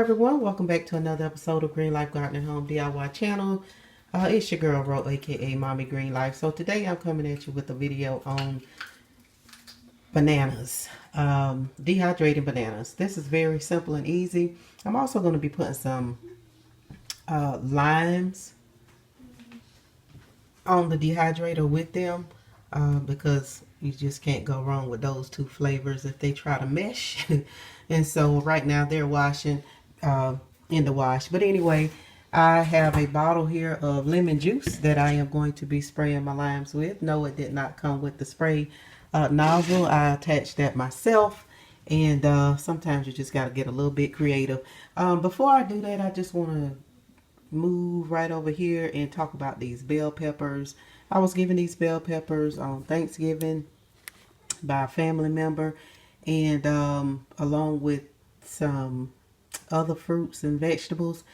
everyone, welcome back to another episode of Green Life Gardening Home DIY channel. It's your girl Ro, aka Mommy Green Life. So today I'm coming at you with a video on bananas, dehydrating bananas. This is very simple and easy. I'm also going to be putting some limes on the dehydrator with them because you just can't go wrong with those two flavors if they try to mesh. And so right now they're washing in the wash. But anyway, I have a bottle here of lemon juice that I am going to be spraying my limes with. No, it did not come with the spray nozzle. I attached that myself. And sometimes you just got to get a little bit creative. Before I do that, I just want to move right over here and talk about these bell peppers. I was given these bell peppers on Thanksgiving by a family member, and along with some other fruits and vegetables.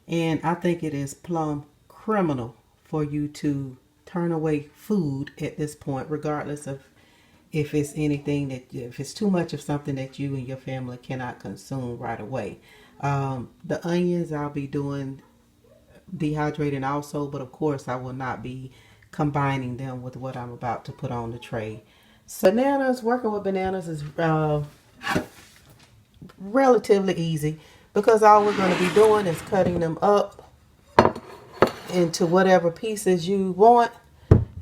And I think it is plumb criminal for you to turn away food at this point, regardless of if it's anything that, if it's too much of something that you and your family cannot consume right away. The onions I'll be doing dehydrating also, but of course I will not be combining them with what I'm about to put on the tray. So bananas, working with bananas is relatively easy because all we're going to be doing is cutting them up into whatever pieces you want.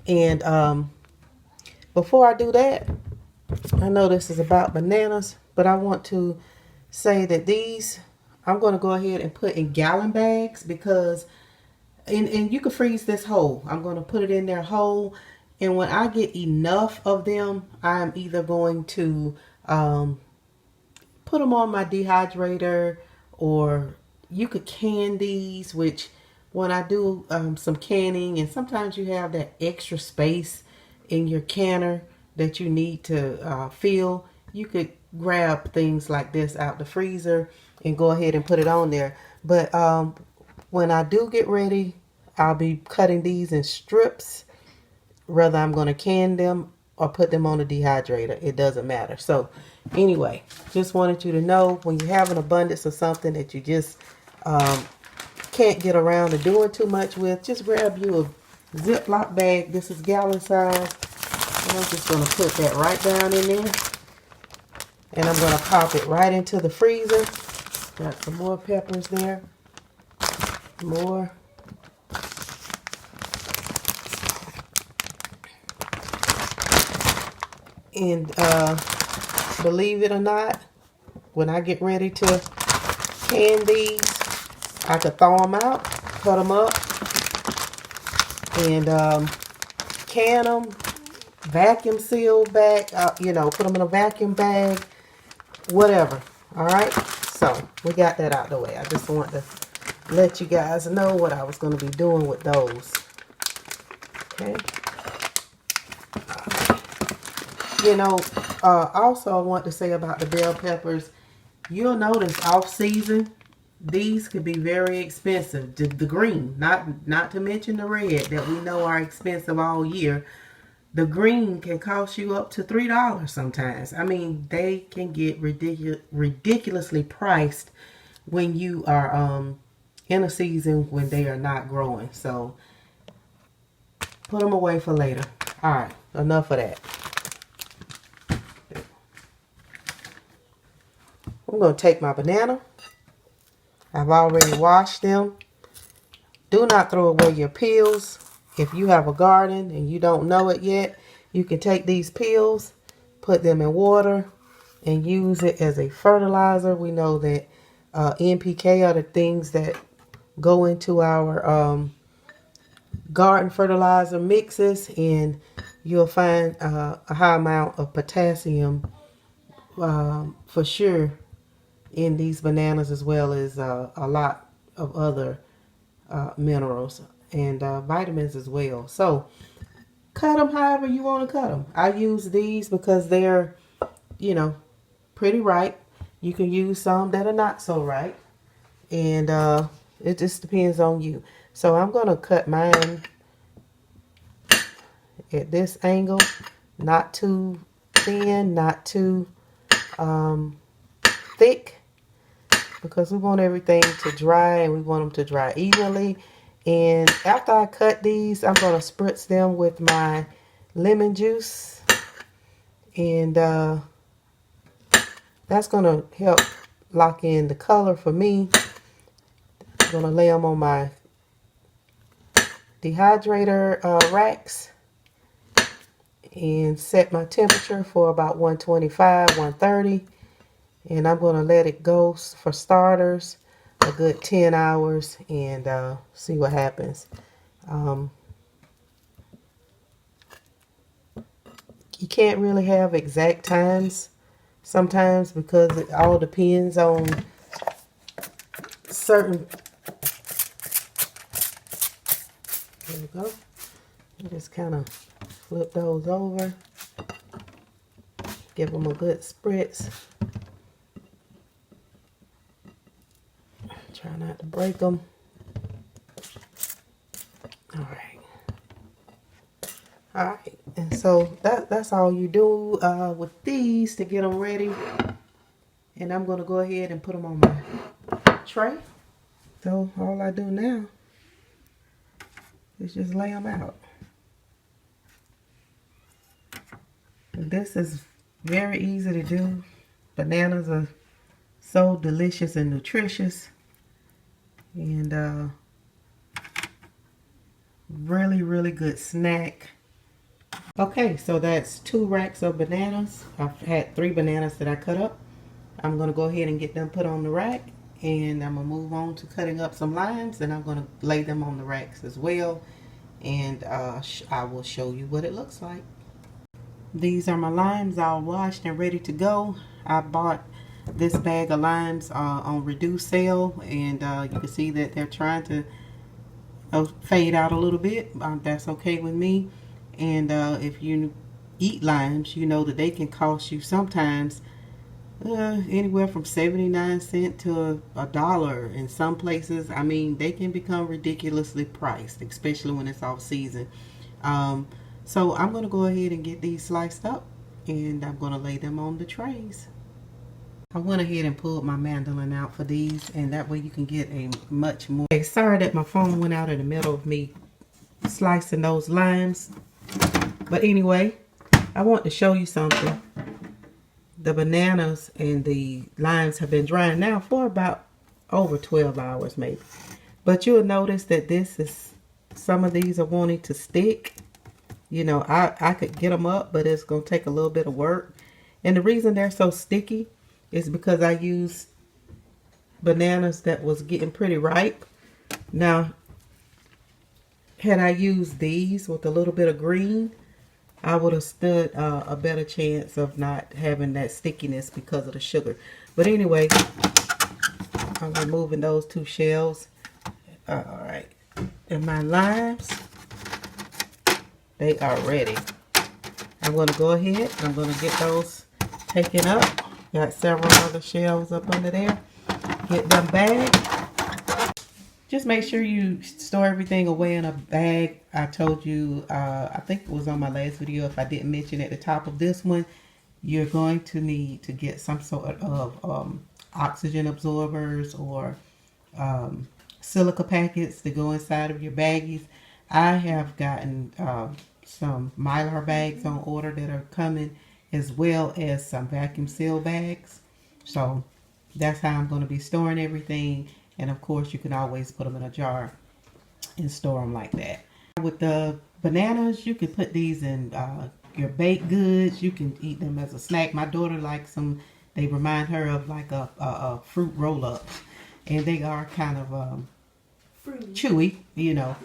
And before I do that, I know this is about bananas, but I want to say that these I'm going to go ahead and put in gallon bags because and you can freeze this whole. I'm going to put it in there whole, and when I get enough of them, I'm either going to put them on my dehydrator, or you could can these, which when I do some canning, and sometimes you have that extra space in your canner that you need to fill, you could grab things like this out the freezer and go ahead and put it on there. But when I do get ready, I'll be cutting these in strips. Whether I'm going to can them or put them on the dehydrator, it doesn't matter. So anyway, just wanted you to know, when you have an abundance of something that you just can't get around to doing too much with, just grab you a Ziploc bag. This is gallon size. And I'm just going to put that right down in there. And I'm going to pop it right into the freezer. Got some more peppers there. More. And believe it or not, when I get ready to can these, I could thaw them out, cut them up, and can them, vacuum seal back, put them in a vacuum bag, whatever. All right, so we got that out the way. I just want to let you guys know what I was going to be doing with those. Okay. Also I want to say about the bell peppers, you'll notice off season, these could be very expensive. The green, not to mention the red that we know are expensive all year. The green can cost you up to $3 sometimes. I mean, they can get ridiculously priced when you are in a season when they are not growing. So put them away for later. All right, enough of that. I'm going to take my banana. I've already washed them. Do not throw away your peels. If you have a garden and you don't know it yet, you can take these peels, put them in water, and use it as a fertilizer. We know that NPK are the things that go into our garden fertilizer mixes, and you'll find a high amount of potassium for sure in these bananas, as well as a lot of other minerals and vitamins as well. So cut them however you want to cut them. I use these because they're, pretty ripe. You can use some that are not so ripe, and it just depends on you. So I'm going to cut mine at this angle, not too thin, not too thick. because we want everything to dry and we want them to dry evenly. And after I cut these, I'm going to spritz them with my lemon juice. And that's going to help lock in the color for me. I'm going to lay them on my dehydrator racks and set my temperature for about 125, 130. And I'm going to let it go for starters a good 10 hours and see what happens. You can't really have exact times sometimes because it all depends on certain. There we go. Just kind of flip those over. Give them a good spritz. Try not to break them. All right. All right. And so that's all you do with these to get them ready. And I'm going to go ahead and put them on my tray. So all I do now is just lay them out. This is very easy to do. Bananas are so delicious and nutritious. And really, really good snack. Okay, so that's 2 racks of bananas. I've had 3 bananas that I cut up. I'm going to go ahead and get them put on the rack. And I'm going to move on to cutting up some limes. And I'm going to lay them on the racks as well. And I will show you what it looks like. These are my limes all washed and ready to go. I bought this bag of limes on reduced sale. And you can see that they're trying to fade out a little bit. That's okay with me. And if you eat limes, you know that they can cost you sometimes anywhere from 79 cents to $1 in some places. I mean, they can become ridiculously priced, especially when it's off season. So I'm going to go ahead and get these sliced up, and I'm going to lay them on the trays. I went ahead and pulled my mandolin out for these, and that way you can get a much more. Okay, sorry that my phone went out in the middle of me slicing those limes. But anyway, I want to show you something. The bananas and the limes have been drying now for about over 12 hours maybe. But you'll notice that some of these are wanting to stick. You know, I could get them up, but it's going to take a little bit of work. And the reason they're so sticky is because I used bananas that was getting pretty ripe. Now, had I used these with a little bit of green, I would have stood a better chance of not having that stickiness because of the sugar. But anyway, I'm removing those 2 shells. All right. And my limes, they are ready. I'm going to go ahead. I'm going to get those taken up. Got several other shells up under there. Get them bagged. Just make sure you store everything away in a bag. I told you, I think it was on my last video, if I didn't mention at the top of this one, you're going to need to get some sort of oxygen absorbers or silica packets to go inside of your baggies. I have gotten some Mylar bags on order that are coming, as well as some vacuum seal bags. So that's how I'm going to be storing everything. And of course, you can always put them in a jar and store them like that. With the bananas, you can put these in your baked goods. You can eat them as a snack. My daughter likes them. They remind her of like a fruit roll-up. And they are kind of chewy, you know,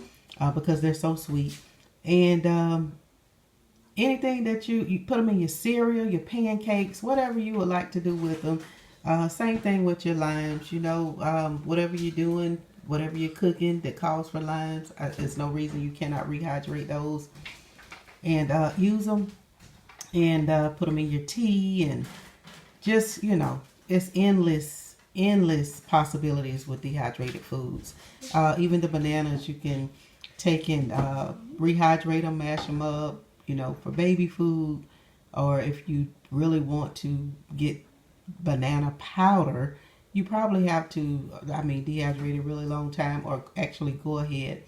because they're so sweet. And anything that you put them in your cereal, your pancakes, whatever you would like to do with them. Same thing with your limes, you know, whatever you're doing, whatever you're cooking that calls for limes, there's no reason you cannot rehydrate those and use them and put them in your tea. And just, you know, it's endless possibilities with dehydrated foods. Even the bananas, you can take and rehydrate them, mash them up, you know, for baby food, or if you really want to get banana powder, you probably have to, dehydrate a really long time, or actually go ahead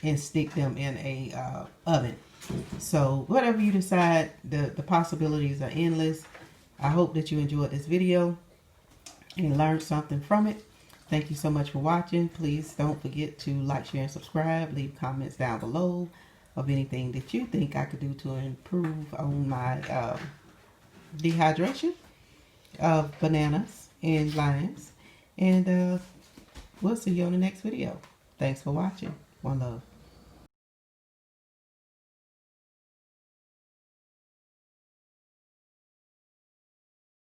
and stick them in a oven. So whatever you decide, the possibilities are endless. I hope that you enjoyed this video and learned something from it. Thank you so much for watching. Please don't forget to like, share, and subscribe. Leave comments down below of anything that you think I could do to improve on my dehydration of bananas and limes. And we'll see you on the next video. Thanks for watching. One love.